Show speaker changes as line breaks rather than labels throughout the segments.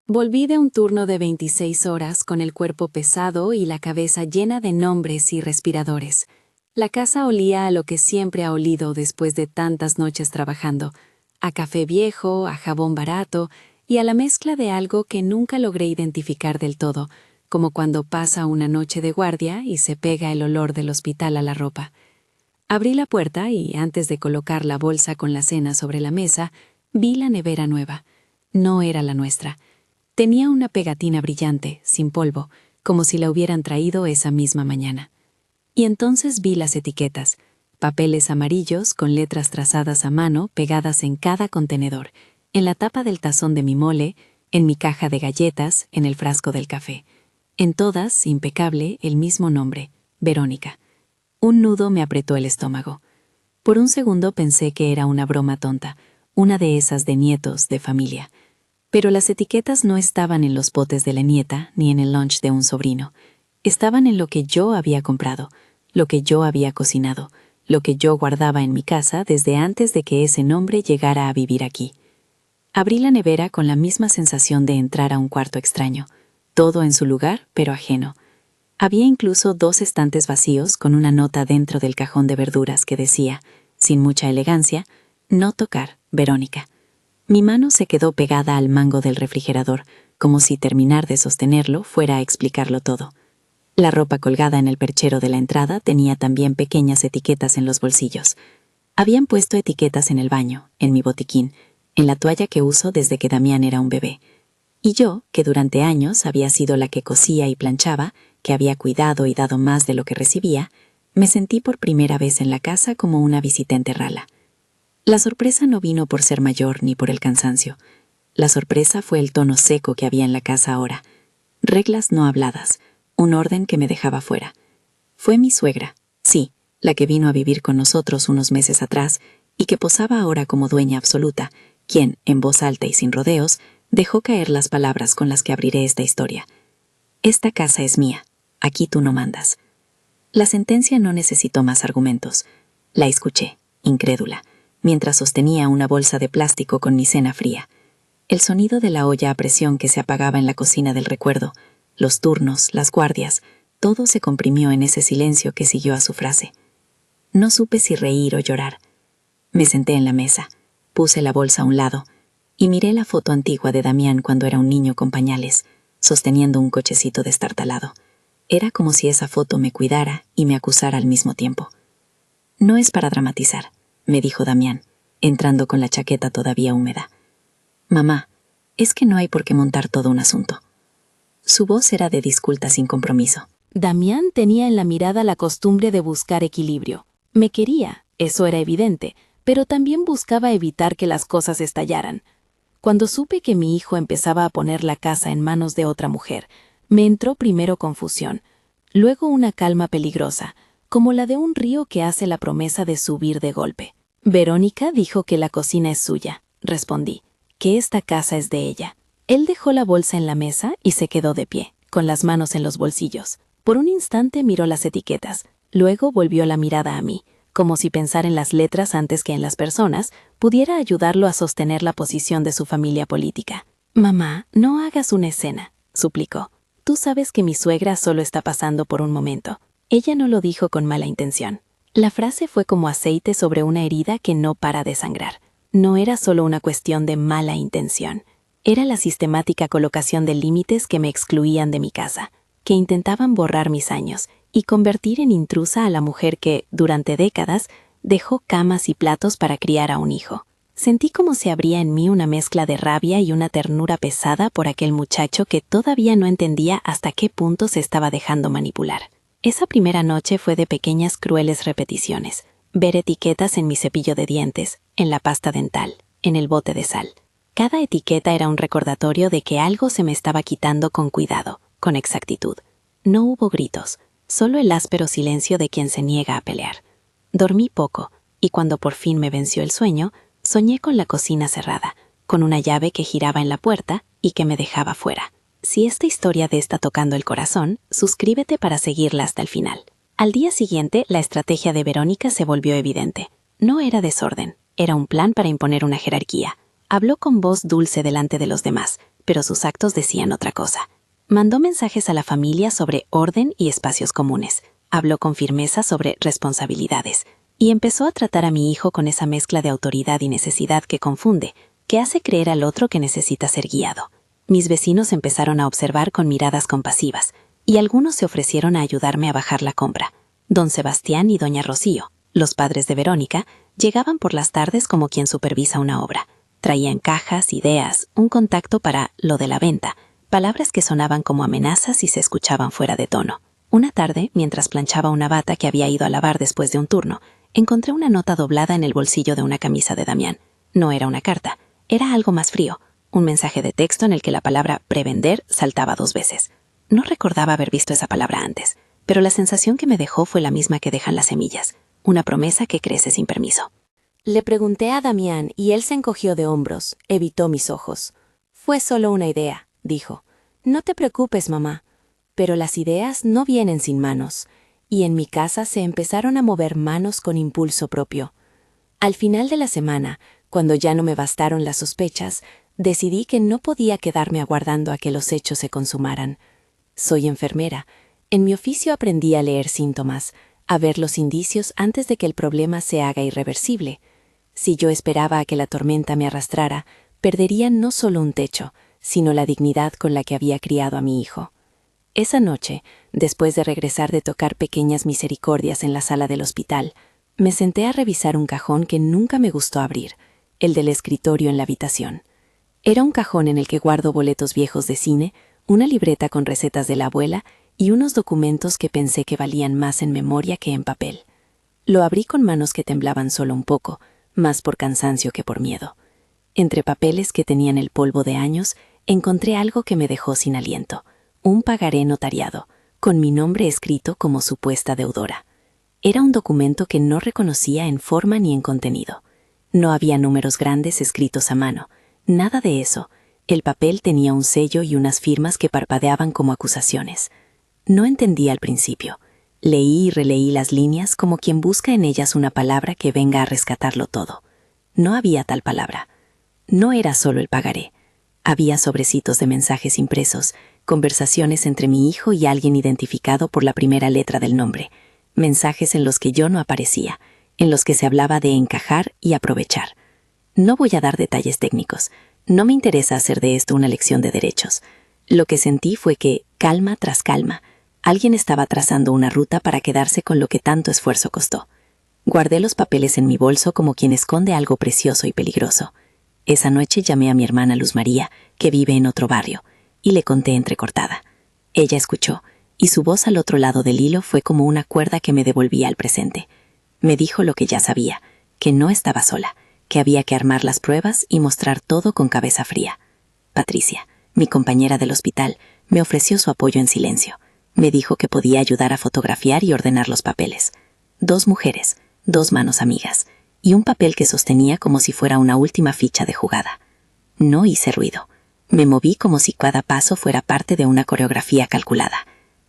Volví de un turno de 26 horas con el cuerpo pesado y la cabeza llena de nombres y respiradores. La casa olía a lo que siempre ha olido después de tantas noches trabajando, a café viejo, a jabón barato y a la mezcla de algo que nunca logré identificar del todo, como cuando pasa una noche de guardia y se pega el olor del hospital a la ropa. Abrí la puerta y, antes de colocar la bolsa con la cena sobre la mesa, vi la nevera nueva. No era la nuestra. Tenía una pegatina brillante, sin polvo, como si la hubieran traído esa misma mañana. Y entonces vi las etiquetas, papeles amarillos con letras trazadas a mano pegadas en cada contenedor, en la tapa del tazón de mi mole, en mi caja de galletas, en el frasco del café. En todas, impecable, el mismo nombre, Verónica. Un nudo me apretó el estómago. Por un segundo pensé que era una broma tonta, una de esas de nietos, de familia. Pero las etiquetas no estaban en los potes de la nieta ni en el lunch de un sobrino. Estaban en lo que yo había comprado, lo que yo había cocinado, lo que yo guardaba en mi casa desde antes de que ese nombre llegara a vivir aquí. Abrí la nevera con la misma sensación de entrar a un cuarto extraño, todo en su lugar, pero ajeno. Había incluso 2 estantes vacíos con una nota dentro del cajón de verduras que decía, sin mucha elegancia, «No tocar, Verónica». Mi mano se quedó pegada al mango del refrigerador, como si terminar de sostenerlo fuera a explicarlo todo. La ropa colgada en el perchero de la entrada tenía también pequeñas etiquetas en los bolsillos. Habían puesto etiquetas en el baño, en mi botiquín, en la toalla que uso desde que Damián era un bebé. Y yo, que durante años había sido la que cosía y planchaba, que había cuidado y dado más de lo que recibía, me sentí por primera vez en la casa como una visitante rala. La sorpresa no vino por ser mayor ni por el cansancio. La sorpresa fue el tono seco que había en la casa ahora. Reglas no habladas, un orden que me dejaba fuera. Fue mi suegra, sí, la que vino a vivir con nosotros unos meses atrás y que posaba ahora como dueña absoluta, quien, en voz alta y sin rodeos, dejó caer las palabras con las que abriré esta historia. Esta casa es mía, aquí tú no mandas. La sentencia no necesitó más argumentos. La escuché, incrédula, mientras sostenía una bolsa de plástico con mi cena fría. El sonido de la olla a presión que se apagaba en la cocina del recuerdo, los turnos, las guardias, todo se comprimió en ese silencio que siguió a su frase. No supe si reír o llorar. Me senté en la mesa, puse la bolsa a un lado y miré la foto antigua de Damián cuando era un niño con pañales, sosteniendo un cochecito destartalado. Era como si esa foto me cuidara y me acusara al mismo tiempo. No es para dramatizar, me dijo Damián, entrando con la chaqueta todavía húmeda. Mamá, es que no hay por qué montar todo un asunto. Su voz era de disculpa sin compromiso.
Damián tenía en la mirada la costumbre de buscar equilibrio. Me quería, eso era evidente, pero también buscaba evitar que las cosas estallaran. Cuando supe que mi hijo empezaba a poner la casa en manos de otra mujer, me entró primero confusión, luego una calma peligrosa, como la de un río que hace la promesa de subir de golpe. Verónica dijo que la cocina es suya, respondí, que esta casa es de ella. Él dejó la bolsa en la mesa y se quedó de pie, con las manos en los bolsillos. Por un instante miró las etiquetas, luego volvió la mirada a mí, como si pensar en las letras antes que en las personas pudiera ayudarlo a sostener la posición de su familia política. «Mamá, no hagas una escena», suplicó. «Tú sabes que mi suegra solo está pasando por un momento». Ella no lo dijo con mala intención. La frase fue como aceite sobre una herida que no para de sangrar. No era solo una cuestión de mala intención. Era la sistemática colocación de límites que me excluían de mi casa, que intentaban borrar mis años y convertir en intrusa a la mujer que, durante décadas, dejó camas y platos para criar a un hijo. Sentí como se abría en mí una mezcla de rabia y una ternura pesada por aquel muchacho que todavía no entendía hasta qué punto se estaba dejando manipular. Esa primera noche fue de pequeñas crueles repeticiones. Ver etiquetas en mi cepillo de dientes, en la pasta dental, en el bote de sal. Cada etiqueta era un recordatorio de que algo se me estaba quitando con cuidado, con exactitud. No hubo gritos, solo el áspero silencio de quien se niega a pelear. Dormí poco, y cuando por fin me venció el sueño, soñé con la cocina cerrada, con una llave que giraba en la puerta y que me dejaba fuera. Si esta historia te está tocando el corazón, suscríbete para seguirla hasta el final. Al día siguiente, la estrategia de Verónica se volvió evidente. No era desorden, era un plan para imponer una jerarquía. Habló con voz dulce delante de los demás, pero sus actos decían otra cosa. Mandó mensajes a la familia sobre orden y espacios comunes. Habló con firmeza sobre responsabilidades. Y empezó a tratar a mi hijo con esa mezcla de autoridad y necesidad que confunde, que hace creer al otro que necesita ser guiado. Mis vecinos empezaron a observar con miradas compasivas, y algunos se ofrecieron a ayudarme a bajar la compra. Don Sebastián y doña Rocío, los padres de Verónica, llegaban por las tardes como quien supervisa una obra. Traían cajas, ideas, un contacto para lo de la venta, palabras que sonaban como amenazas y se escuchaban fuera de tono. Una tarde, mientras planchaba una bata que había ido a lavar después de un turno, encontré una nota doblada en el bolsillo de una camisa de Damián. No era una carta, era algo más frío, un mensaje de texto en el que la palabra prevender saltaba 2 veces. No recordaba haber visto esa palabra antes, pero la sensación que me dejó fue la misma que dejan las semillas, una promesa que crece sin permiso.
Le pregunté a Damián y él se encogió de hombros, evitó mis ojos. Fue solo una idea, dijo. No te preocupes, mamá. Pero las ideas no vienen sin manos, y en mi casa se empezaron a mover manos con impulso propio. Al final de la semana, cuando ya no me bastaron las sospechas, decidí que no podía quedarme aguardando a que los hechos se consumaran. Soy enfermera. En mi oficio aprendí a leer síntomas, a ver los indicios antes de que el problema se haga irreversible. Si yo esperaba a que la tormenta me arrastrara, perdería no solo un techo, sino la dignidad con la que había criado a mi hijo. Esa noche, después de regresar de tocar pequeñas misericordias en la sala del hospital, me senté a revisar un cajón que nunca me gustó abrir, el del escritorio en la habitación. Era un cajón en el que guardo boletos viejos de cine, una libreta con recetas de la abuela y unos documentos que pensé que valían más en memoria que en papel. Lo abrí con manos que temblaban solo un poco, más por cansancio que por miedo. Entre papeles que tenían el polvo de años, encontré algo que me dejó sin aliento. Un pagaré notariado, con mi nombre escrito como supuesta deudora. Era un documento que no reconocía en forma ni en contenido. No había números grandes escritos a mano, nada de eso. El papel tenía un sello y unas firmas que parpadeaban como acusaciones. No entendí al principio. Leí y releí las líneas como quien busca en ellas una palabra que venga a rescatarlo todo. No había tal palabra. No era solo el pagaré. Había sobrecitos de mensajes impresos, conversaciones entre mi hijo y alguien identificado por la primera letra del nombre, mensajes en los que yo no aparecía, en los que se hablaba de encajar y aprovechar. No voy a dar detalles técnicos, no me interesa hacer de esto una lección de derechos. Lo que sentí fue que, calma tras calma, alguien estaba trazando una ruta para quedarse con lo que tanto esfuerzo costó. Guardé los papeles en mi bolso como quien esconde algo precioso y peligroso. Esa noche llamé a mi hermana Luz María, que vive en otro barrio, y le conté entrecortada. Ella escuchó, y su voz al otro lado del hilo fue como una cuerda que me devolvía al presente. Me dijo lo que ya sabía, que no estaba sola, que había que armar las pruebas y mostrar todo con cabeza fría. Patricia, mi compañera del hospital, me ofreció su apoyo en silencio. Me dijo que podía ayudar a fotografiar y ordenar los papeles. 2 mujeres, 2 manos amigas, y un papel que sostenía como si fuera una última ficha de jugada. No hice ruido. Me moví como si cada paso fuera parte de una coreografía calculada.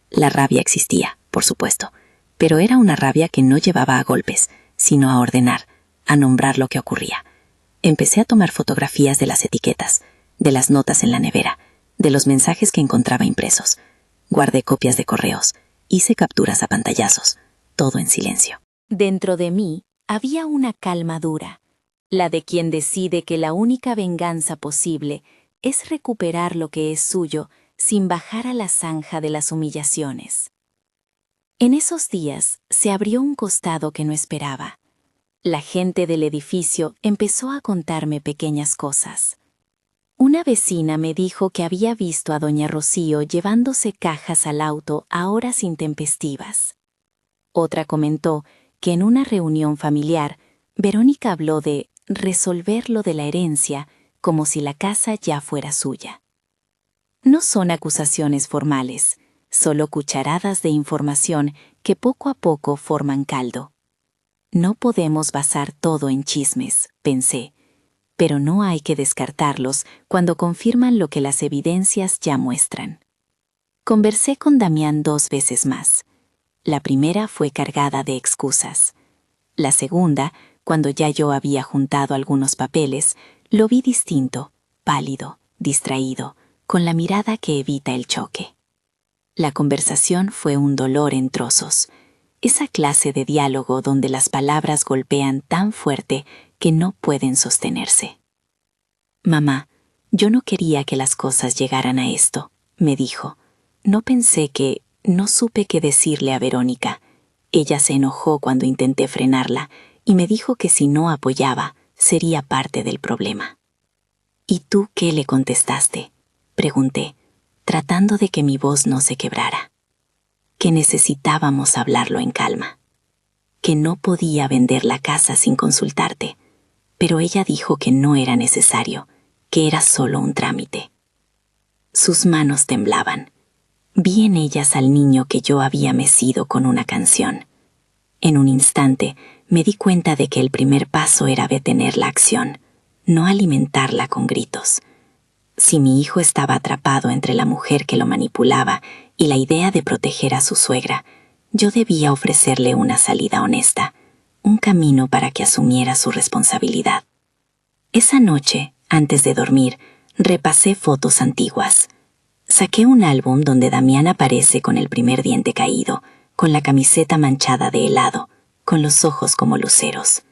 La rabia existía, por supuesto, pero era una rabia que no llevaba a golpes, sino a ordenar, a nombrar lo que ocurría. Empecé a tomar fotografías de las etiquetas, de las notas en la nevera, de los mensajes que encontraba impresos. Guardé copias de correos, hice capturas a pantallazos, todo en silencio. Dentro de mí había una calma dura, la de quien decide que la única venganza posible es recuperar lo que es suyo sin bajar a la zanja de las humillaciones. En esos días se abrió un costado que no esperaba. La gente del edificio empezó a contarme pequeñas cosas. Una vecina me dijo que había visto a doña Rocío llevándose cajas al auto a horas intempestivas. Otra comentó que en una reunión familiar, Verónica habló de resolver lo de la herencia como si la casa ya fuera suya. No son acusaciones formales, solo cucharadas de información que poco a poco forman caldo. No podemos basar todo en chismes, pensé, pero no hay que descartarlos cuando confirman lo que las evidencias ya muestran. Conversé con Damián 2 veces más. La primera fue cargada de excusas. La segunda, cuando ya yo había juntado algunos papeles, lo vi distinto, pálido, distraído, con la mirada que evita el choque. La conversación fue un dolor en trozos, esa clase de diálogo donde las palabras golpean tan fuerte que no pueden sostenerse. «Mamá, yo no quería que las cosas llegaran a esto», me dijo. No supe qué decirle a Verónica. Ella se enojó cuando intenté frenarla y me dijo que si no apoyaba, sería parte del problema. «¿Y tú qué le contestaste?», pregunté, tratando de que mi voz no se quebrara. Que necesitábamos hablarlo en calma. Que no podía vender la casa sin consultarte, pero ella dijo que no era necesario, que era solo un trámite. Sus manos temblaban. Vi en ellas al niño que yo había mecido con una canción. En un instante me di cuenta de que el primer paso era detener la acción, no alimentarla con gritos. Si mi hijo estaba atrapado entre la mujer que lo manipulaba y la idea de proteger a su suegra, yo debía ofrecerle una salida honesta, un camino para que asumiera su responsabilidad. Esa noche, antes de dormir, repasé fotos antiguas. Saqué un álbum donde Damián aparece con el primer diente caído, con la camiseta manchada de helado, con los ojos como luceros.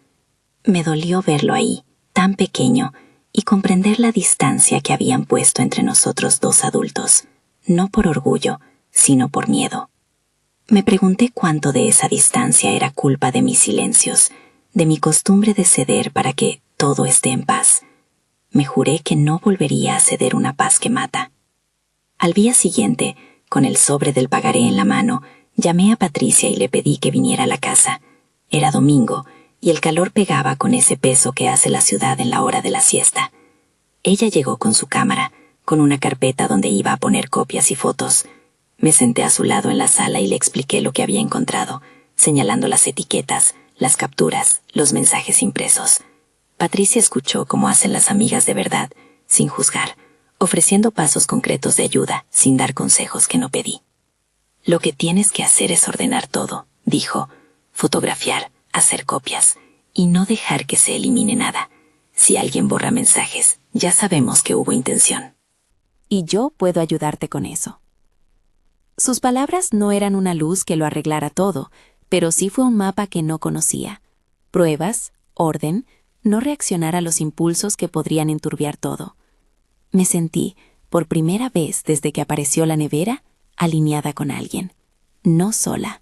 Me dolió verlo ahí, tan pequeño, y comprender la distancia que habían puesto entre nosotros dos adultos, no por orgullo, sino por miedo. Me pregunté cuánto de esa distancia era culpa de mis silencios, de mi costumbre de ceder para que todo esté en paz. Me juré que no volvería a ceder una paz que mata. Al día siguiente, con el sobre del pagaré en la mano, llamé a Patricia y le pedí que viniera a la casa. Era domingo, y el calor pegaba con ese peso que hace la ciudad en la hora de la siesta. Ella llegó con su cámara, con una carpeta donde iba a poner copias y fotos. Me senté a su lado en la sala y le expliqué lo que había encontrado, señalando las etiquetas, las capturas, los mensajes impresos. Patricia escuchó como hacen las amigas de verdad, sin juzgar, ofreciendo pasos concretos de ayuda, sin dar consejos que no pedí. «Lo que tienes que hacer es ordenar todo», dijo, «fotografiar, hacer copias, y no dejar que se elimine nada. Si alguien borra mensajes, ya sabemos que hubo intención.
Y yo puedo ayudarte con eso». Sus palabras no eran una luz que lo arreglara todo, pero sí fue un mapa que no conocía. Pruebas, orden, no reaccionar a los impulsos que podrían enturbiar todo. Me sentí, por primera vez desde que apareció la nevera, alineada con alguien, no sola.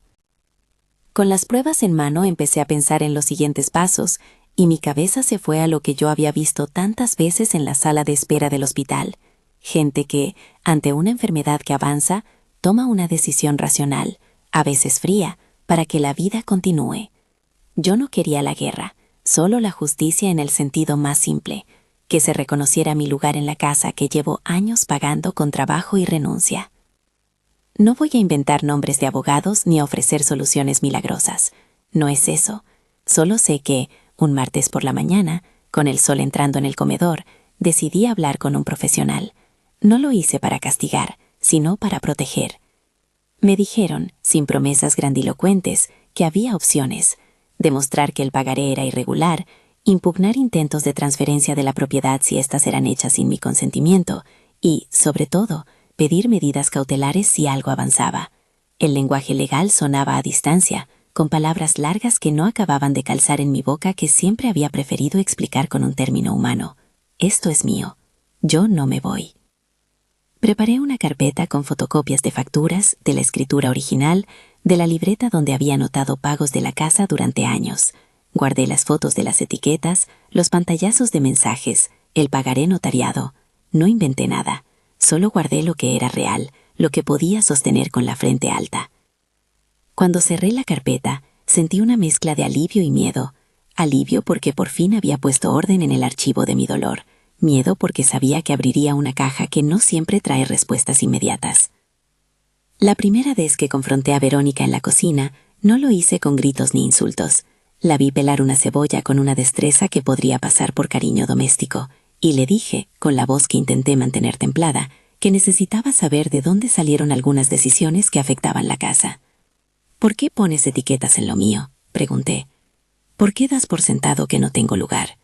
Con las pruebas en mano empecé a pensar en los siguientes pasos y mi cabeza se fue a lo que yo había visto tantas veces en la sala de espera del hospital. Gente que, ante una enfermedad que avanza, toma una decisión racional, a veces fría, para que la vida continúe. Yo no quería la guerra, solo la justicia en el sentido más simple, que se reconociera mi lugar en la casa que llevo años pagando con trabajo y renuncia. No voy a inventar nombres de abogados ni a ofrecer soluciones milagrosas. No es eso. Solo sé que, un martes por la mañana, con el sol entrando en el comedor, decidí hablar con un profesional. No lo hice para castigar, sino para proteger. Me dijeron, sin promesas grandilocuentes, que había opciones: demostrar que el pagaré era irregular, impugnar intentos de transferencia de la propiedad si éstas eran hechas sin mi consentimiento y, sobre todo, pedir medidas cautelares si algo avanzaba. El lenguaje legal sonaba a distancia, con palabras largas que no acababan de calzar en mi boca que siempre había preferido explicar con un término humano. Esto es mío. Yo no me voy. Preparé una carpeta con fotocopias de facturas, de la escritura original, de la libreta donde había anotado pagos de la casa durante años. Guardé las fotos de las etiquetas, los pantallazos de mensajes, el pagaré notariado. No inventé nada. Solo guardé lo que era real, lo que podía sostener con la frente alta. Cuando cerré la carpeta, sentí una mezcla de alivio y miedo. Alivio porque por fin había puesto orden en el archivo de mi dolor. Miedo porque sabía que abriría una caja que no siempre trae respuestas inmediatas. La primera vez que confronté a Verónica en la cocina, no lo hice con gritos ni insultos. La vi pelar una cebolla con una destreza que podría pasar por cariño doméstico. Y le dije, con la voz que intenté mantener templada, que necesitaba saber de dónde salieron algunas decisiones que afectaban la casa. «¿Por qué pones etiquetas en lo mío?», pregunté. «¿Por qué das por sentado que no tengo lugar?».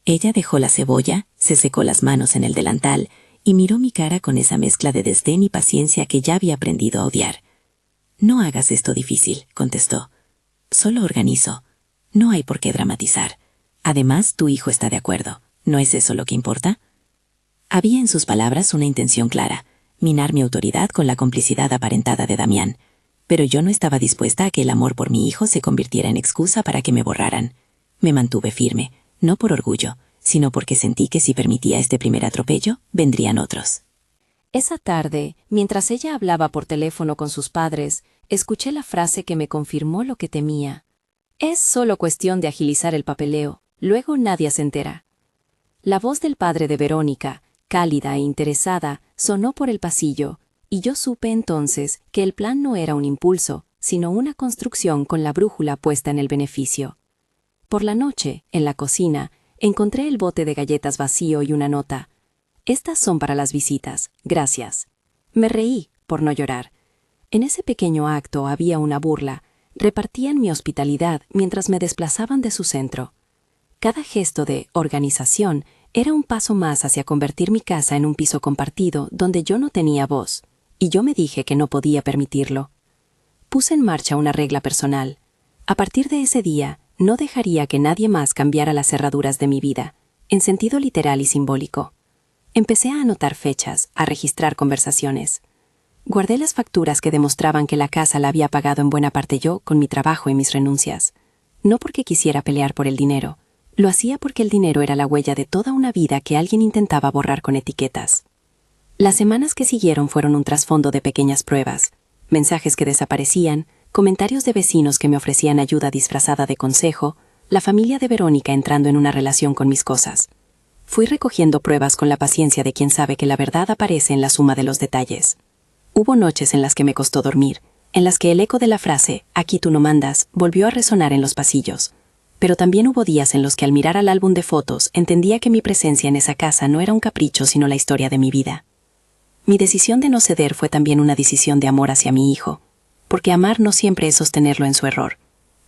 Ella dejó la cebolla, se secó las manos en el delantal y miró mi cara con esa mezcla de desdén y paciencia que ya había aprendido a odiar. «No hagas esto difícil», contestó. «Solo organizo. No hay por qué dramatizar. Además, tu hijo está de acuerdo. ¿No es eso lo que importa?» Había en sus palabras una intención clara: minar mi autoridad con la complicidad aparentada de Damián. Pero yo no estaba dispuesta a que el amor por mi hijo se convirtiera en excusa para que me borraran. Me mantuve firme, no por orgullo, sino porque sentí que si permitía este primer atropello, vendrían otros.
Esa tarde, mientras ella hablaba por teléfono con sus padres, escuché la frase que me confirmó lo que temía. Es solo cuestión de agilizar el papeleo, luego nadie se entera. La voz del padre de Verónica, cálida e interesada, sonó por el pasillo, y yo supe entonces que el plan no era un impulso, sino una construcción con la brújula puesta en el beneficio. Por la noche, en la cocina, encontré el bote de galletas vacío y una nota. «Estas son para las visitas, gracias». Me reí, por no llorar. En ese pequeño acto había una burla. Repartían mi hospitalidad mientras me desplazaban de su centro. Cada gesto de organización era un paso más hacia convertir mi casa en un piso compartido donde yo no tenía voz, y yo me dije que no podía permitirlo. Puse en marcha una regla personal. A partir de ese día, no dejaría que nadie más cambiara las cerraduras de mi vida, en sentido literal y simbólico. Empecé a anotar fechas, a registrar conversaciones. Guardé las facturas que demostraban que la casa la había pagado en buena parte yo con mi trabajo y mis renuncias. No porque quisiera pelear por el dinero, lo hacía porque el dinero era la huella de toda una vida que alguien intentaba borrar con etiquetas. Las semanas que siguieron fueron un trasfondo de pequeñas pruebas, mensajes que desaparecían, comentarios de vecinos que me ofrecían ayuda disfrazada de consejo, la familia de Verónica entrando en una relación con mis cosas. Fui recogiendo pruebas con la paciencia de quien sabe que la verdad aparece en la suma de los detalles. Hubo noches en las que me costó dormir, en las que el eco de la frase «aquí tú no mandas» volvió a resonar en los pasillos. Pero también hubo días en los que al mirar al álbum de fotos entendía que mi presencia en esa casa no era un capricho sino la historia de mi vida. Mi decisión de no ceder fue también una decisión de amor hacia mi hijo, porque amar no siempre es sostenerlo en su error.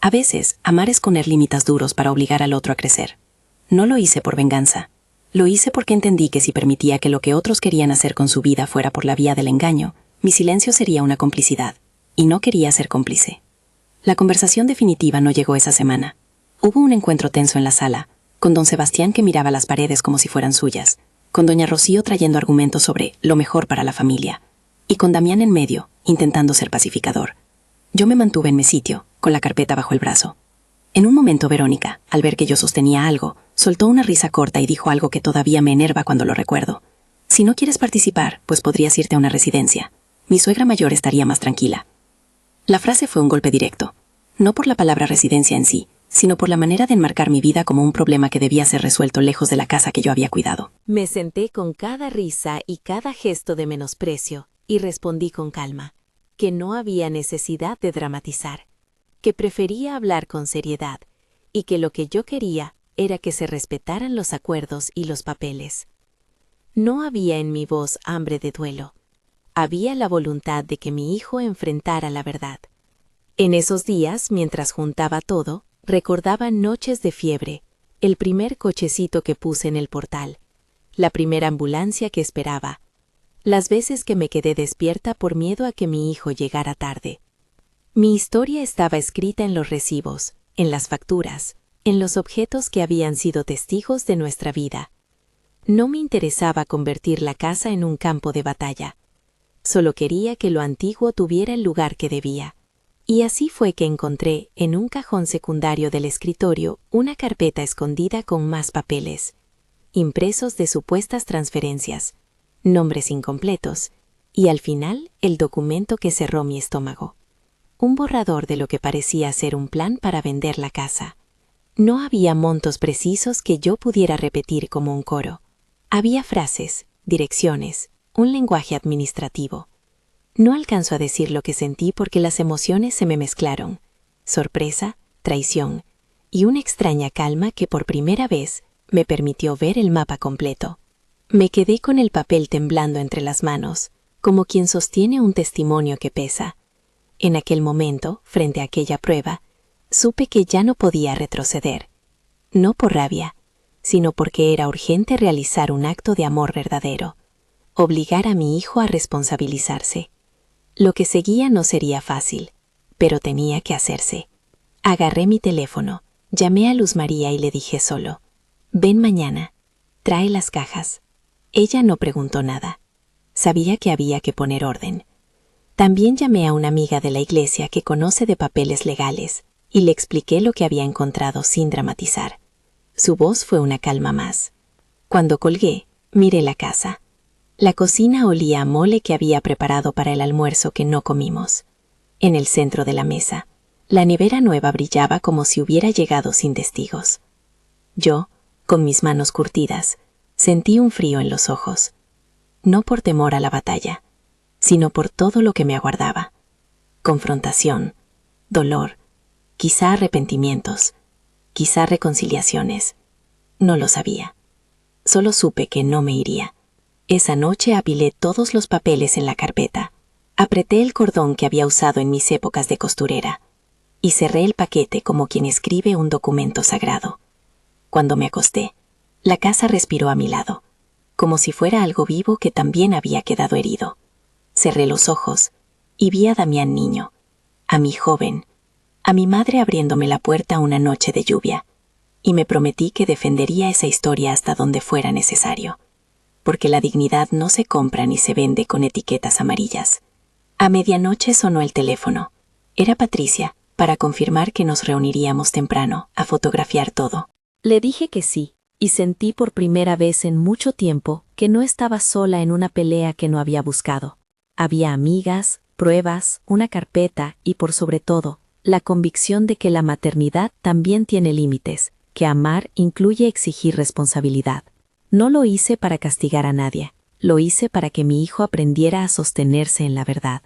A veces, amar es poner límites duros para obligar al otro a crecer. No lo hice por venganza. Lo hice porque entendí que si permitía que lo que otros querían hacer con su vida fuera por la vía del engaño, mi silencio sería una complicidad, y no quería ser cómplice. La conversación definitiva no llegó esa semana. Hubo un encuentro tenso en la sala, con don Sebastián que miraba las paredes como si fueran suyas, con doña Rocío trayendo argumentos sobre lo mejor para la familia, y con Damián en medio, intentando ser pacificador. Yo me mantuve en mi sitio, con la carpeta bajo el brazo. En un momento Verónica, al ver que yo sostenía algo, soltó una risa corta y dijo algo que todavía me enerva cuando lo recuerdo. «Si no quieres participar, pues podrías irte a una residencia. Mi suegra mayor estaría más tranquila». La frase fue un golpe directo, no por la palabra residencia en sí, sino por la manera de enmarcar mi vida como un problema que debía ser resuelto lejos de la casa que yo había cuidado.
Me senté con cada risa y cada gesto de menosprecio y respondí con calma, que no había necesidad de dramatizar, que prefería hablar con seriedad y que lo que yo quería era que se respetaran los acuerdos y los papeles. No había en mi voz hambre de duelo. Había la voluntad de que mi hijo enfrentara la verdad. En esos días, mientras juntaba todo, recordaba noches de fiebre, el primer cochecito que puse en el portal, la primera ambulancia que esperaba, las veces que me quedé despierta por miedo a que mi hijo llegara tarde. Mi historia estaba escrita en los recibos, en las facturas, en los objetos que habían sido testigos de nuestra vida. No me interesaba convertir la casa en un campo de batalla. Solo quería que lo antiguo tuviera el lugar que debía. Y así fue que encontré, en un cajón secundario del escritorio, una carpeta escondida con más papeles, impresos de supuestas transferencias, nombres incompletos, y al final el documento que cerró mi estómago. Un borrador de lo que parecía ser un plan para vender la casa. No había montos precisos que yo pudiera repetir como un coro. Había frases, direcciones, un lenguaje administrativo. No alcanzo a decir lo que sentí porque las emociones se me mezclaron. Sorpresa, traición y una extraña calma que por primera vez me permitió ver el mapa completo. Me quedé con el papel temblando entre las manos, como quien sostiene un testimonio que pesa. En aquel momento, frente a aquella prueba, supe que ya no podía retroceder. No por rabia, sino porque era urgente realizar un acto de amor verdadero. obligar a mi hijo a responsabilizarse. Lo que seguía no sería fácil, pero tenía que hacerse. Agarré mi teléfono, llamé a Luz María y le dije solo: «Ven mañana, trae las cajas». Ella no preguntó nada. Sabía que había que poner orden. También llamé a una amiga de la iglesia que conoce de papeles legales y le expliqué lo que había encontrado sin dramatizar. Su voz fue una calma más. Cuando colgué, miré la casa. La cocina olía a mole que había preparado para el almuerzo que no comimos. En el centro de la mesa, la nevera nueva brillaba como si hubiera llegado sin testigos. Yo, con mis manos curtidas, sentí un frío en los ojos. No por temor a la batalla, sino por todo lo que me aguardaba. Confrontación, dolor, quizá arrepentimientos, quizá reconciliaciones. No lo sabía. Solo supe que no me iría. Esa noche apilé todos los papeles en la carpeta. Apreté el cordón que había usado en mis épocas de costurera y cerré el paquete como quien escribe un documento sagrado. Cuando me acosté, la casa respiró a mi lado, como si fuera algo vivo que también había quedado herido. Cerré los ojos y vi a Damián niño, a mi joven, a mi madre abriéndome la puerta una noche de lluvia, y me prometí que defendería esa historia hasta donde fuera necesario, porque la dignidad no se compra ni se vende con etiquetas amarillas. A medianoche sonó el teléfono. Era Patricia, para confirmar que nos reuniríamos temprano a fotografiar todo.
Le dije que sí, y sentí por primera vez en mucho tiempo que no estaba sola en una pelea que no había buscado. Había amigas, pruebas, una carpeta y, por sobre todo, la convicción de que la maternidad también tiene límites, que amar incluye exigir responsabilidad. No lo hice para castigar a nadie, lo hice para que mi hijo aprendiera a sostenerse en la verdad.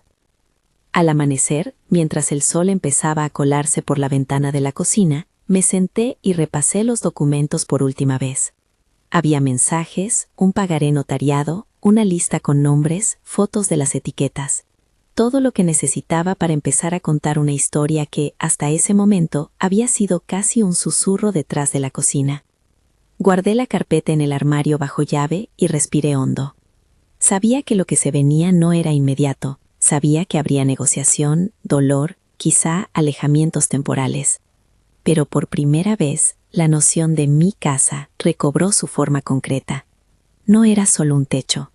Al amanecer, mientras el sol empezaba a colarse por la ventana de la cocina, me senté y repasé los documentos por última vez. Había mensajes, un pagaré notariado, una lista con nombres, fotos de las etiquetas. Todo lo que necesitaba para empezar a contar una historia que, hasta ese momento, había sido casi un susurro detrás de la cocina. Guardé la carpeta en el armario bajo llave y respiré hondo. Sabía que lo que se venía no era inmediato. Sabía que habría negociación, dolor, quizá alejamientos temporales. Pero por primera vez, la noción de mi casa recobró su forma concreta. No era solo un techo,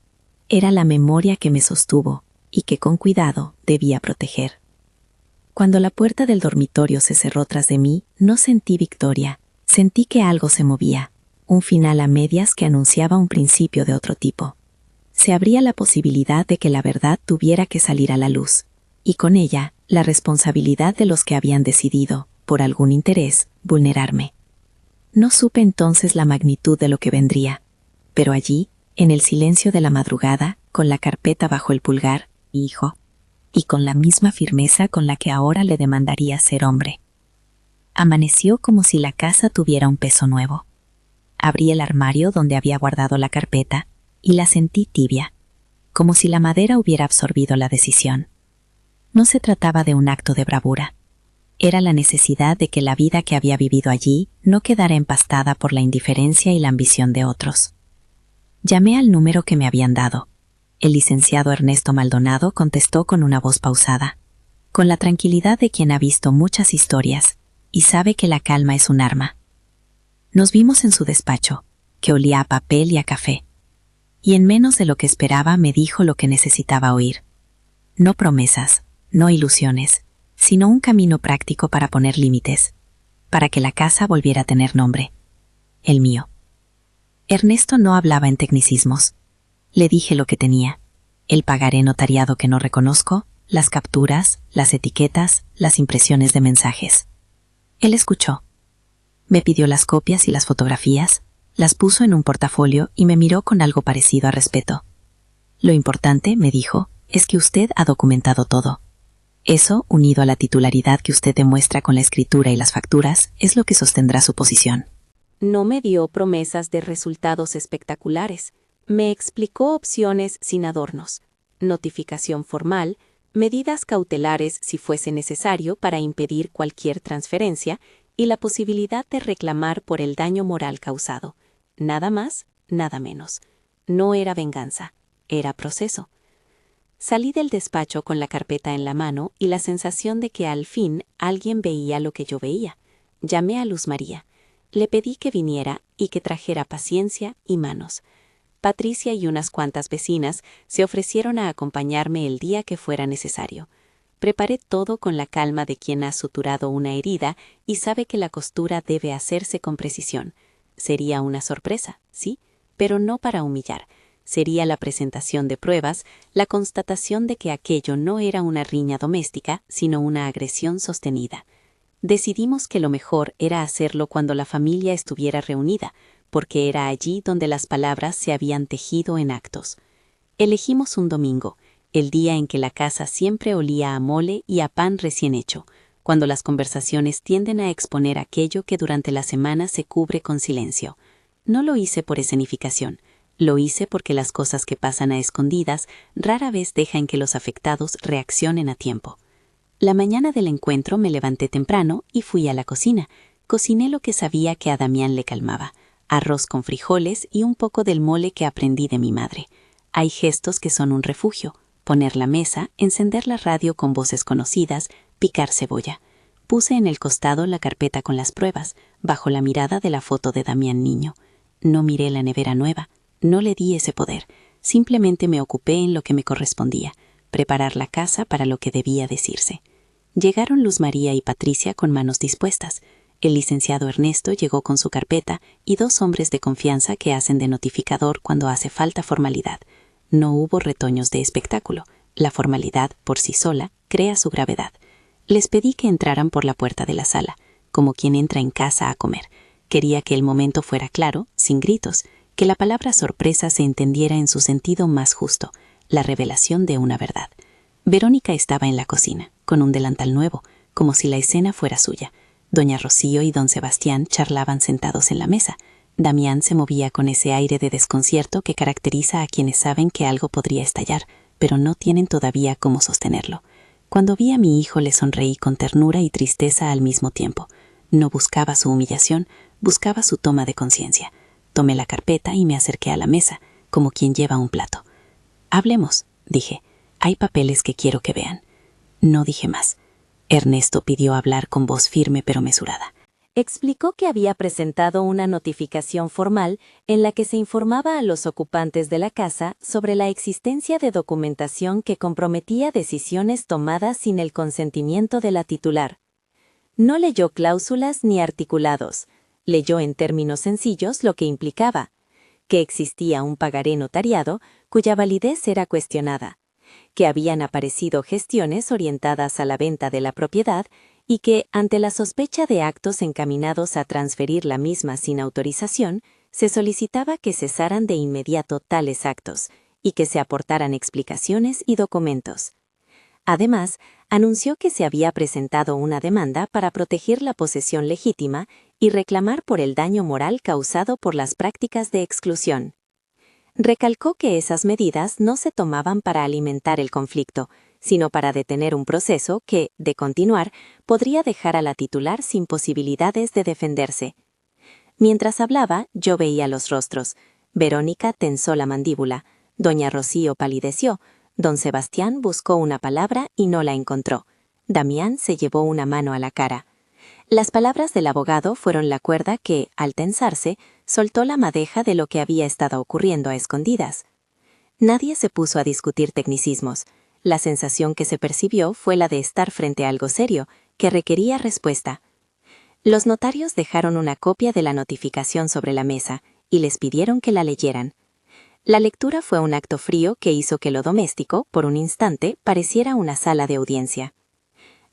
era la memoria que me sostuvo y que con cuidado debía proteger. Cuando la puerta del dormitorio se cerró tras de mí, no sentí victoria, sentí que algo se movía, un final a medias que anunciaba un principio de otro tipo. Se abría la posibilidad de que la verdad tuviera que salir a la luz, y con ella, la responsabilidad de los que habían decidido, por algún interés, vulnerarme. No supe entonces la magnitud de lo que vendría, pero allí, en el silencio de la madrugada, con la carpeta bajo el pulgar, mi hijo, y con la misma firmeza con la que ahora le demandaría ser hombre. Amaneció como si la casa tuviera un peso nuevo. Abrí el armario donde había guardado la carpeta y la sentí tibia, como si la madera hubiera absorbido la decisión. No se trataba de un acto de bravura. Era la necesidad de que la vida que había vivido allí no quedara empastada por la indiferencia y la ambición de otros. Llamé al número que me habían dado. El licenciado Ernesto Maldonado contestó con una voz pausada, con la tranquilidad de quien ha visto muchas historias y sabe que la calma es un arma. Nos vimos en su despacho, que olía a papel y a café, y en menos de lo que esperaba me dijo lo que necesitaba oír. No promesas, no ilusiones, sino un camino práctico para poner límites, para que la casa volviera a tener nombre, el mío. Ernesto no hablaba en tecnicismos. Le dije lo que tenía, el pagaré notariado que no reconozco, las capturas, las etiquetas, las impresiones de mensajes. Él escuchó. Me pidió las copias y las fotografías, las puso en un portafolio y me miró con algo parecido a respeto. Lo importante, me dijo, es que usted ha documentado todo. Eso, unido a la titularidad que usted demuestra con la escritura y las facturas, es lo que sostendrá su posición.
No me dio promesas de resultados espectaculares. Me explicó opciones sin adornos, notificación formal, medidas cautelares si fuese necesario para impedir cualquier transferencia y la posibilidad de reclamar por el daño moral causado. Nada más, nada menos. No era venganza. era proceso. Salí del despacho con la carpeta en la mano y la sensación de que al fin alguien veía lo que yo veía. Llamé a Luz María. Le pedí que viniera y que trajera paciencia y manos. Patricia y unas cuantas vecinas se ofrecieron a acompañarme el día que fuera necesario. Preparé todo con la calma de quien ha suturado una herida y sabe que la costura debe hacerse con precisión. Sería una sorpresa, sí, pero no para humillar. Sería la presentación de pruebas, la constatación de que aquello no era una riña doméstica, sino una agresión sostenida. Decidimos que lo mejor era hacerlo cuando la familia estuviera reunida, porque era allí donde las palabras se habían tejido en actos. Elegimos un domingo, el día en que la casa siempre olía a mole y a pan recién hecho, cuando las conversaciones tienden a exponer aquello que durante la semana se cubre con silencio. No lo hice por escenificación, lo hice porque las cosas que pasan a escondidas rara vez dejan que los afectados reaccionen a tiempo. La mañana del encuentro me levanté temprano y fui a la cocina. Cociné lo que sabía que a Damián le calmaba: arroz con frijoles y un poco del mole que aprendí de mi madre. Hay gestos que son un refugio: poner la mesa, encender la radio con voces conocidas, picar cebolla. Puse en el costado la carpeta con las pruebas, bajo la mirada de la foto de Damián niño. No miré la nevera nueva, no le di ese poder, simplemente me ocupé en lo que me correspondía: preparar la casa para lo que debía decirse. Llegaron Luz María y Patricia con manos dispuestas. El licenciado Ernesto llegó con su carpeta y 2 hombres de confianza que hacen de notificador cuando hace falta formalidad. No hubo retoños de espectáculo. La formalidad, por sí sola, crea su gravedad. Les pedí que entraran por la puerta de la sala, como quien entra en casa a comer. Quería que el momento fuera claro, sin gritos, que la palabra sorpresa se entendiera en su sentido más justo: la revelación de una verdad. Verónica estaba en la cocina, con un delantal nuevo, como si la escena fuera suya. Doña Rocío y don Sebastián charlaban sentados en la mesa. Damián se movía con ese aire de desconcierto que caracteriza a quienes saben que algo podría estallar, pero no tienen todavía cómo sostenerlo. Cuando vi a mi hijo le sonreí con ternura y tristeza al mismo tiempo. No buscaba su humillación, buscaba su toma de conciencia. Tomé la carpeta y me acerqué a la mesa, como quien lleva un plato. «Hablemos», dije. «Hay papeles que quiero que vean». No dije más. Ernesto pidió hablar con voz firme pero mesurada.
Explicó que había presentado una notificación formal en la que se informaba a los ocupantes de la casa sobre la existencia de documentación que comprometía decisiones tomadas sin el consentimiento de la titular. No leyó cláusulas ni articulados. Leyó en términos sencillos lo que implicaba: que existía un pagaré notariado cuya validez era cuestionada, que habían aparecido gestiones orientadas a la venta de la propiedad y que, ante la sospecha de actos encaminados a transferir la misma sin autorización, se solicitaba que cesaran de inmediato tales actos y que se aportaran explicaciones y documentos. Además, anunció que se había presentado una demanda para proteger la posesión legítima y reclamar por el daño moral causado por las prácticas de exclusión. Recalcó que esas medidas no se tomaban para alimentar el conflicto, sino para detener un proceso que, de continuar, podría dejar a la titular sin posibilidades de defenderse. Mientras hablaba, yo veía los rostros. Verónica tensó la mandíbula, doña Rocío palideció, don Sebastián buscó una palabra y no la encontró. Damián se llevó una mano a la cara. Las palabras del abogado fueron la cuerda que, al tensarse, soltó la madeja de lo que había estado ocurriendo a escondidas. Nadie se puso a discutir tecnicismos. La sensación que se percibió fue la de estar frente a algo serio, que requería respuesta. Los notarios dejaron una copia de la notificación sobre la mesa y les pidieron que la leyeran. La lectura fue un acto frío que hizo que lo doméstico, por un instante, pareciera una sala de audiencia.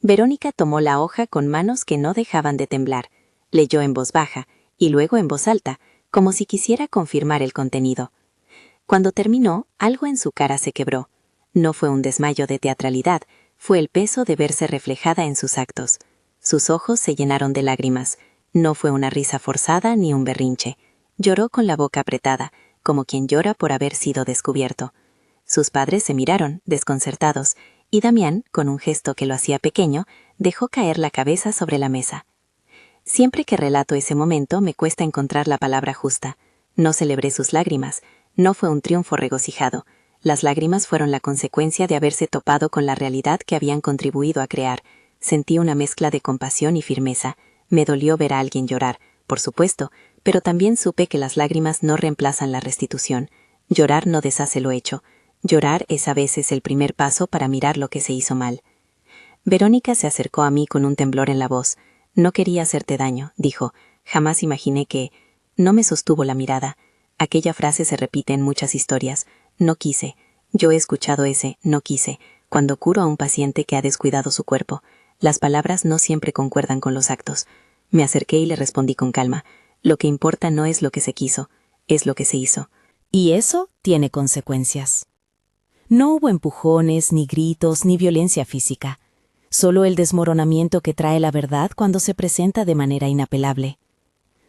Verónica tomó la hoja con manos que no dejaban de temblar, leyó en voz baja y luego en voz alta, como si quisiera confirmar el contenido. Cuando terminó, algo en su cara se quebró. No fue un desmayo de teatralidad, fue el peso de verse reflejada en sus actos. Sus ojos se llenaron de lágrimas. No fue una risa forzada ni un berrinche. Lloró con la boca apretada, como quien llora por haber sido descubierto. Sus padres se miraron, desconcertados, y Damián, con un gesto que lo hacía pequeño, dejó caer la cabeza sobre la mesa. Siempre que relato ese momento me cuesta encontrar la palabra justa. No celebré sus lágrimas, no fue un triunfo regocijado.
Las lágrimas fueron la consecuencia de haberse topado con la realidad que habían contribuido a crear. Sentí una mezcla de compasión y firmeza. Me dolió ver a alguien llorar, por supuesto, pero también supe que las lágrimas no reemplazan la restitución. Llorar no deshace lo hecho. Llorar es a veces el primer paso para mirar lo que se hizo mal. Verónica se acercó a mí con un temblor en la voz. No quería hacerte daño, dijo. Jamás imaginé que... No me sostuvo la mirada. Aquella frase se repite en muchas historias. No quise. Yo he escuchado ese no quise cuando curo a un paciente que ha descuidado su cuerpo. Las palabras no siempre concuerdan con los actos. Me acerqué y le respondí con calma. Lo que importa no es lo que se quiso, es lo que se hizo.
Y eso tiene consecuencias. No hubo empujones, ni gritos, ni violencia física. Solo el desmoronamiento que trae la verdad cuando se presenta de manera inapelable.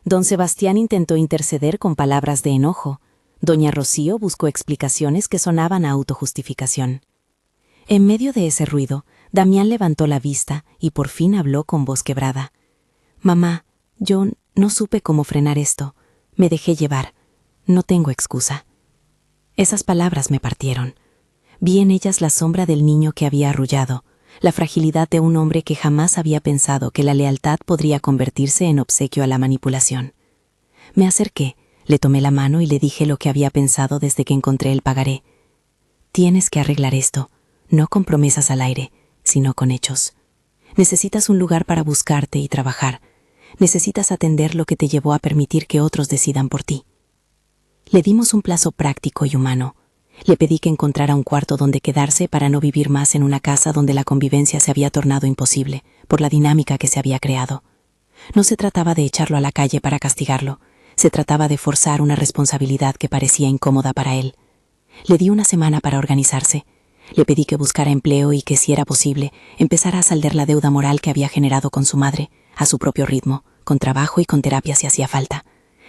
Don Sebastián intentó interceder con palabras de enojo. Doña Rocío buscó explicaciones que sonaban a autojustificación. En medio de ese ruido, Damián levantó la vista y por fin habló con voz quebrada. «Mamá, yo no supe cómo frenar esto. Me dejé llevar. No tengo excusa». Esas palabras me partieron. Vi en ellas la sombra del niño que había arrullado, la fragilidad de un hombre que jamás había pensado que la lealtad podría convertirse en obsequio a la manipulación. Me acerqué, le tomé la mano y le dije lo que había pensado desde que encontré el pagaré. «Tienes que arreglar esto, no con promesas al aire, sino con hechos. Necesitas un lugar para buscarte y trabajar. Necesitas atender lo que te llevó a permitir que otros decidan por ti». Le dimos un plazo práctico y humano. Le pedí que encontrara un cuarto donde quedarse para no vivir más en una casa donde la convivencia se había tornado imposible por la dinámica que se había creado. No se trataba de echarlo a la calle para castigarlo. Se trataba de forzar una responsabilidad que parecía incómoda para él. Le di una semana para organizarse. Le pedí que buscara empleo y que, si era posible, empezara a saldar la deuda moral que había generado con su madre, a su propio ritmo, con trabajo y con terapia si hacía falta.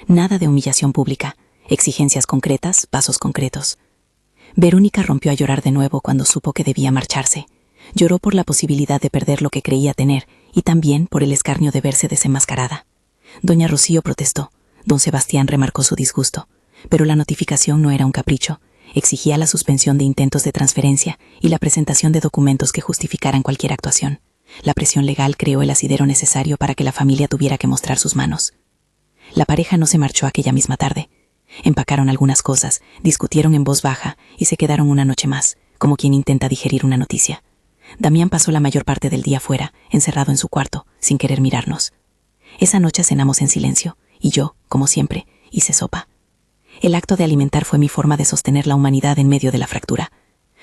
Nada de humillación pública. Exigencias concretas, pasos concretos. Verónica rompió a llorar de nuevo cuando supo que debía marcharse. Lloró por la posibilidad de perder lo que creía tener y también por el escarnio de verse desenmascarada. Doña Rocío protestó. Don Sebastián remarcó su disgusto. Pero la notificación no era un capricho. Exigía la suspensión de intentos de transferencia y la presentación de documentos que justificaran cualquier actuación. La presión legal creó el asidero necesario para que la familia tuviera que mostrar sus manos. La pareja no se marchó aquella misma tarde. Empacaron algunas cosas, discutieron en voz baja y se quedaron una noche más, como quien intenta digerir una noticia. Damián pasó la mayor parte del día fuera, encerrado en su cuarto, sin querer mirarnos. Esa noche cenamos en silencio, y yo, como siempre, hice sopa. El acto de alimentar fue mi forma de sostener la humanidad en medio de la fractura.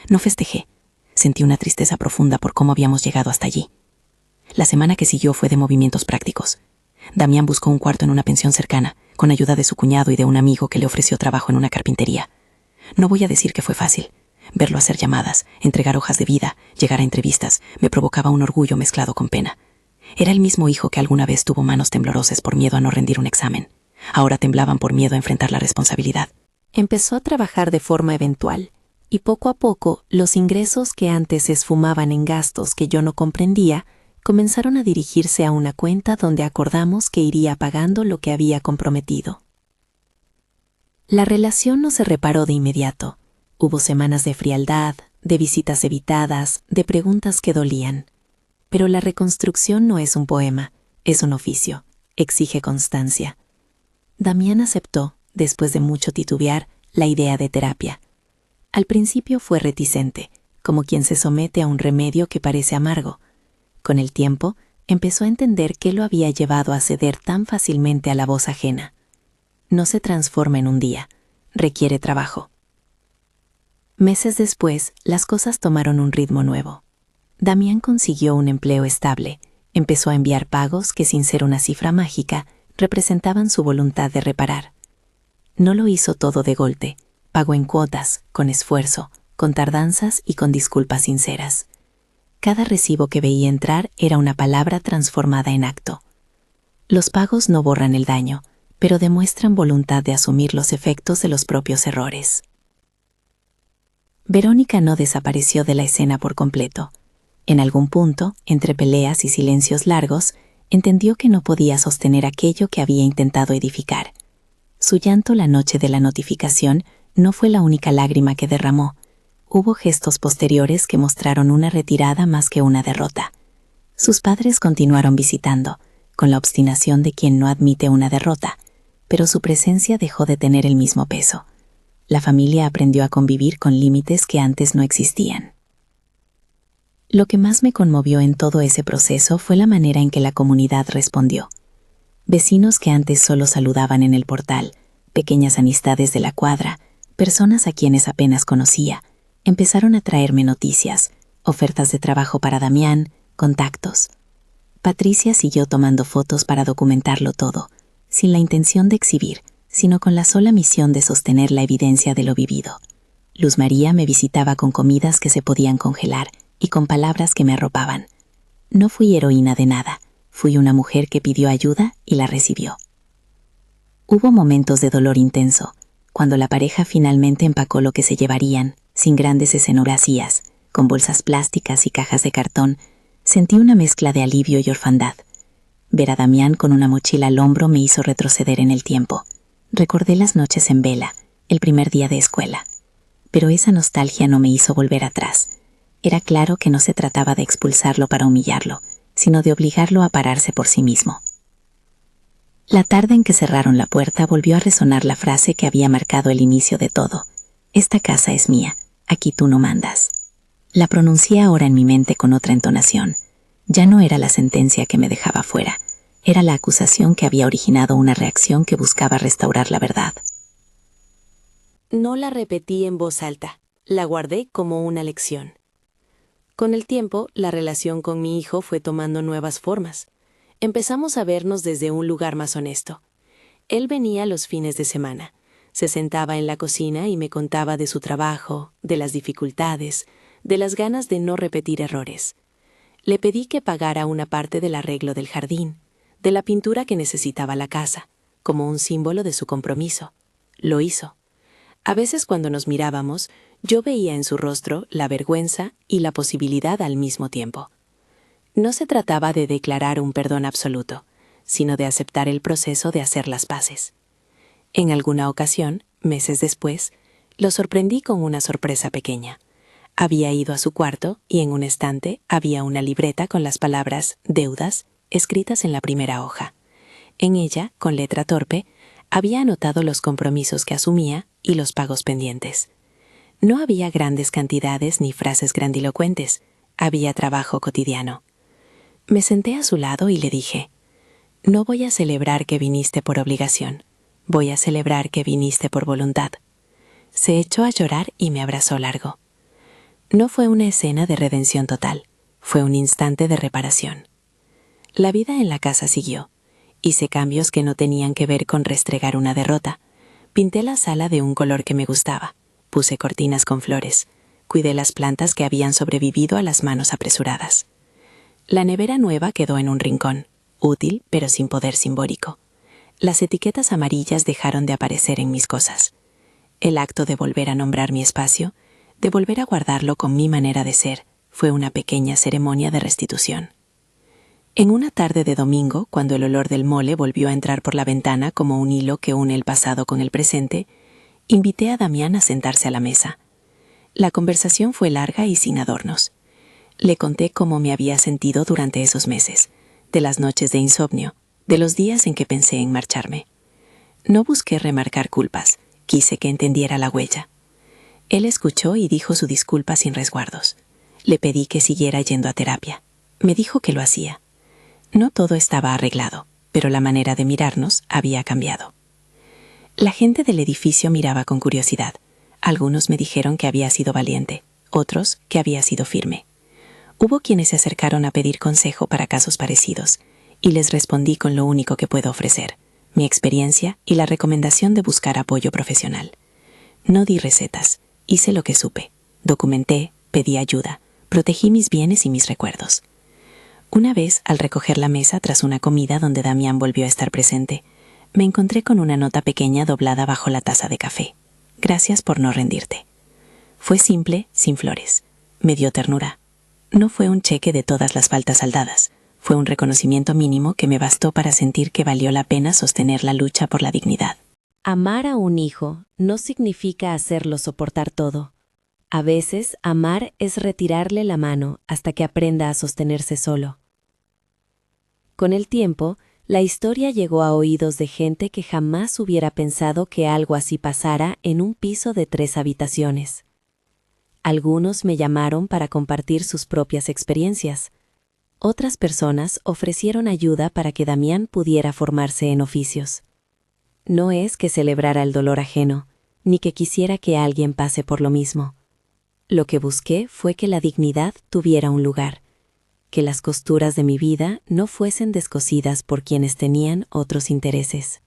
No festejé. Sentí una tristeza profunda por cómo habíamos llegado hasta allí. La semana que siguió fue de movimientos prácticos. Damián buscó un cuarto en una pensión cercana, con ayuda de su cuñado y de un amigo que le ofreció trabajo en una carpintería. No voy a decir que fue fácil. Verlo hacer llamadas, entregar hojas de vida, llegar a entrevistas, me provocaba un orgullo mezclado con pena. Era el mismo hijo que alguna vez tuvo manos temblorosas por miedo a no rendir un examen. Ahora temblaban por miedo a enfrentar la responsabilidad.
Empezó a trabajar de forma eventual, y poco a poco los ingresos que antes se esfumaban en gastos que yo no comprendía comenzaron a dirigirse a una cuenta donde acordamos que iría pagando lo que había comprometido. La relación no se reparó de inmediato. Hubo semanas de frialdad, de visitas evitadas, de preguntas que dolían. Pero la reconstrucción no es un poema, es un oficio, exige constancia. Damián aceptó, después de mucho titubear, la idea de terapia. Al principio fue reticente, como quien se somete a un remedio que parece amargo. Con el tiempo, empezó a entender qué lo había llevado a ceder tan fácilmente a la voz ajena. No se transforma en un día, requiere trabajo. Meses después, las cosas tomaron un ritmo nuevo. Damián consiguió un empleo estable, empezó a enviar pagos que, sin ser una cifra mágica, representaban su voluntad de reparar. No lo hizo todo de golpe, pagó en cuotas, con esfuerzo, con tardanzas y con disculpas sinceras. Cada recibo que veía entrar era una palabra transformada en acto. Los pagos no borran el daño, pero demuestran voluntad de asumir los efectos de los propios errores. Verónica no desapareció de la escena por completo. En algún punto, entre peleas y silencios largos, entendió que no podía sostener aquello que había intentado edificar. Su llanto la noche de la notificación no fue la única lágrima que derramó,
hubo gestos posteriores que mostraron una retirada más que una derrota. Sus padres continuaron visitando, con la obstinación de quien no admite una derrota, pero su presencia dejó de tener el mismo peso. La familia aprendió a convivir con límites que antes no existían. Lo que más me conmovió en todo ese proceso fue la manera en que la comunidad respondió. Vecinos que antes solo saludaban en el portal, pequeñas amistades de la cuadra, personas a quienes apenas conocía, empezaron a traerme noticias, ofertas de trabajo para Damián, contactos. Patricia siguió tomando fotos para documentarlo todo, sin la intención de exhibir, sino con la sola misión de sostener la evidencia de lo vivido. Luz María me visitaba con comidas que se podían congelar y con palabras que me arropaban. No fui heroína de nada, fui una mujer que pidió ayuda y la recibió. Hubo momentos de dolor intenso, cuando la pareja finalmente empacó lo que se llevarían, sin grandes escenografías, con bolsas plásticas y cajas de cartón. Sentí una mezcla de alivio y orfandad. Ver a Damián con una mochila al hombro me hizo retroceder en el tiempo. Recordé las noches en vela, el primer día de escuela. Pero esa nostalgia no me hizo volver atrás. Era claro que no se trataba de expulsarlo para humillarlo, sino de obligarlo a pararse por sí mismo. La tarde en que cerraron la puerta volvió a resonar la frase que había marcado el inicio de todo. Esta casa es mía, aquí tú no mandas. La pronuncié ahora en mi mente con otra entonación. Ya no era la sentencia que me dejaba fuera, era la acusación que había originado una reacción que buscaba restaurar la verdad.
No la repetí en voz alta, la guardé como una lección. Con el tiempo, la relación con mi hijo fue tomando nuevas formas. Empezamos a vernos desde un lugar más honesto. Él venía los fines de semana, se sentaba en la cocina y me contaba de su trabajo, de las dificultades, de las ganas de no repetir errores. Le pedí que pagara una parte del arreglo del jardín, de la pintura que necesitaba la casa, como un símbolo de su compromiso. Lo hizo. A veces cuando nos mirábamos, yo veía en su rostro la vergüenza y la posibilidad al mismo tiempo. No se trataba de declarar un perdón absoluto, sino de aceptar el proceso de hacer las paces. En alguna ocasión, meses después, lo sorprendí con una sorpresa pequeña. Había ido a su cuarto y en un estante había una libreta con las palabras «deudas» escritas en la primera hoja. En ella, con letra torpe, había anotado los compromisos que asumía y los pagos pendientes. No había grandes cantidades ni frases grandilocuentes, había trabajo cotidiano. Me senté a su lado y le dije, «No voy a celebrar que viniste por obligación, voy a celebrar que viniste por voluntad». Se echó a llorar y me abrazó largo. No fue una escena de redención total, fue un instante de reparación. La vida en la casa siguió. Hice cambios que no tenían que ver con restregar una derrota. Pinté la sala de un color que me gustaba, puse cortinas con flores, cuidé las plantas que habían sobrevivido a las manos apresuradas. La nevera nueva quedó en un rincón, útil pero sin poder simbólico. Las etiquetas amarillas dejaron de aparecer en mis cosas. El acto de volver a nombrar mi espacio, de volver a guardarlo con mi manera de ser, fue una pequeña ceremonia de restitución. En una tarde de domingo, cuando el olor del mole volvió a entrar por la ventana como un hilo que une el pasado con el presente, invité a Damián a sentarse a la mesa. La conversación fue larga y sin adornos. Le conté cómo me había sentido durante esos meses, de las noches de insomnio, de los días en que pensé en marcharme. No busqué remarcar culpas, quise que entendiera la huella. Él escuchó y dijo su disculpa sin resguardos. Le pedí que siguiera yendo a terapia. Me dijo que lo hacía. No todo estaba arreglado, pero la manera de mirarnos había cambiado. La gente del edificio miraba con curiosidad. Algunos me dijeron que había sido valiente, otros que había sido firme. Hubo quienes se acercaron a pedir consejo para casos parecidos, y les respondí con lo único que puedo ofrecer, mi experiencia y la recomendación de buscar apoyo profesional. No di recetas, hice lo que supe, documenté, pedí ayuda, protegí mis bienes y mis recuerdos. Una vez, al recoger la mesa tras una comida donde Damián volvió a estar presente, me encontré con una nota pequeña doblada bajo la taza de café. Gracias por no rendirte. Fue simple, sin flores. Me dio ternura. No fue un cheque de todas las faltas saldadas. Fue un reconocimiento mínimo que me bastó para sentir que valió la pena sostener la lucha por la dignidad.
Amar a un hijo no significa hacerlo soportar todo.
A veces, amar es retirarle la mano hasta que aprenda a sostenerse solo. Con el tiempo, la historia llegó a oídos de gente que jamás hubiera pensado que algo así pasara en un piso de 3 habitaciones. Algunos me llamaron para compartir sus propias experiencias. Otras personas ofrecieron ayuda para que Damián pudiera formarse en oficios. No es que celebrara el dolor ajeno, ni que quisiera que alguien pase por lo mismo. Lo que busqué fue que la dignidad tuviera un lugar, que las costuras de mi vida no fuesen descosidas por quienes tenían otros intereses.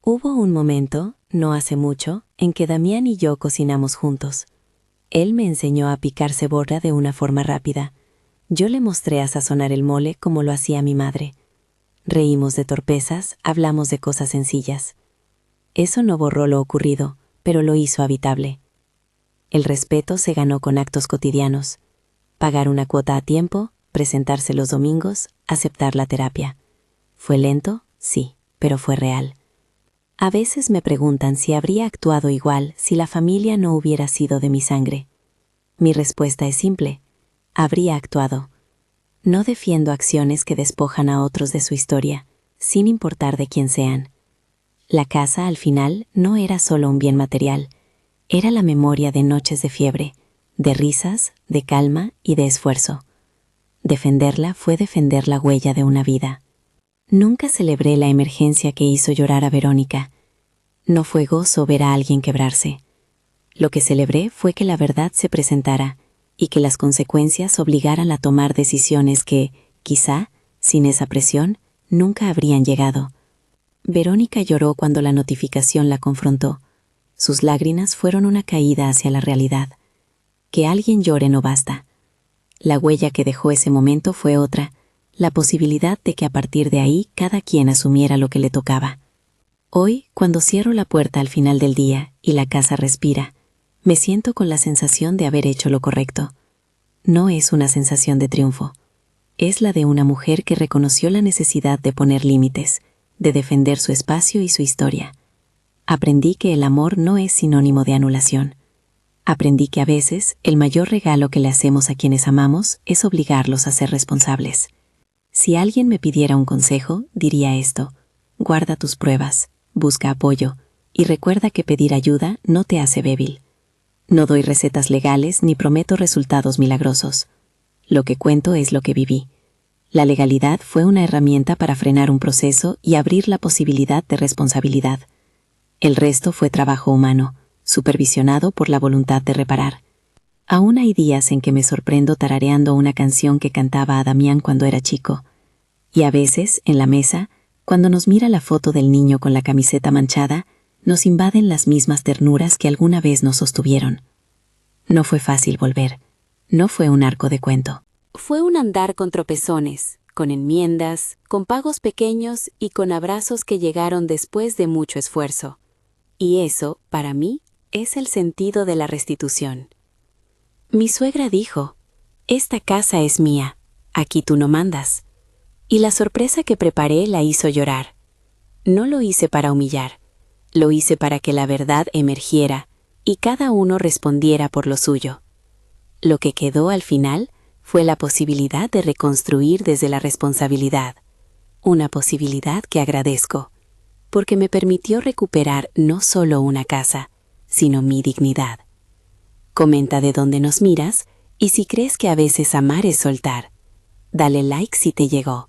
Hubo un momento, no hace mucho, en que Damián y yo cocinamos juntos. Él me enseñó a picar cebolla de una forma rápida. Yo le mostré a sazonar el mole como lo hacía mi madre. Reímos de torpezas, hablamos de cosas sencillas. Eso no borró lo ocurrido, pero lo hizo habitable. El respeto se ganó con actos cotidianos. Pagar una cuota a tiempo, presentarse los domingos, aceptar la terapia. ¿Fue lento? Sí, pero fue real. A veces me preguntan si habría actuado igual si la familia no hubiera sido de mi sangre. Mi respuesta es simple: habría actuado. No defiendo acciones que despojan a otros de su historia, sin importar de quién sean. La casa, al final, no era solo un bien material, era la memoria de noches de fiebre, de risas, de calma y de esfuerzo. Defenderla fue defender la huella de una vida. Nunca celebré la emergencia que hizo llorar a Verónica. No fue gozo ver a alguien quebrarse. Lo que celebré fue que la verdad se presentara y que las consecuencias obligaran a tomar decisiones que, quizá, sin esa presión, nunca habrían llegado. Verónica lloró cuando la notificación la confrontó. Sus lágrimas fueron una caída hacia la realidad. Que alguien llore no basta. La huella que dejó ese momento fue otra, la posibilidad de que a partir de ahí cada quien asumiera lo que le tocaba. Hoy, cuando cierro la puerta al final del día y la casa respira, me siento con la sensación de haber hecho lo correcto. No es una sensación de triunfo. Es la de una mujer que reconoció la necesidad de poner límites, de defender su espacio y su historia. Aprendí que el amor no es sinónimo de anulación. Aprendí que a veces el mayor regalo que le hacemos a quienes amamos es obligarlos a ser responsables. Si alguien me pidiera un consejo, diría esto: guarda tus pruebas, busca apoyo y recuerda que pedir ayuda no te hace débil. No doy recetas legales ni prometo resultados milagrosos. Lo que cuento es lo que viví. La legalidad fue una herramienta para frenar un proceso y abrir la posibilidad de responsabilidad. El resto fue trabajo humano, supervisionado por la voluntad de reparar. Aún hay días en que me sorprendo tarareando una canción que cantaba a Damián cuando era chico. Y a veces, en la mesa, cuando nos mira la foto del niño con la camiseta manchada, nos invaden las mismas ternuras que alguna vez nos sostuvieron. No fue fácil volver. No fue un arco de cuento.
Fue un andar con tropezones, con enmiendas, con pagos pequeños y con abrazos que llegaron después de mucho esfuerzo. Y eso, para mí, es el sentido de la restitución. Mi suegra dijo: «Esta casa es mía, aquí tú no mandas». Y la sorpresa que preparé la hizo llorar. No lo hice para humillar, lo hice para que la verdad emergiera y cada uno respondiera por lo suyo. Lo que quedó al final fue la posibilidad de reconstruir desde la responsabilidad, una posibilidad que agradezco, porque me permitió recuperar no solo una casa, sino mi dignidad. Comenta de dónde nos miras y si crees que a veces amar es soltar. Dale like si te llegó.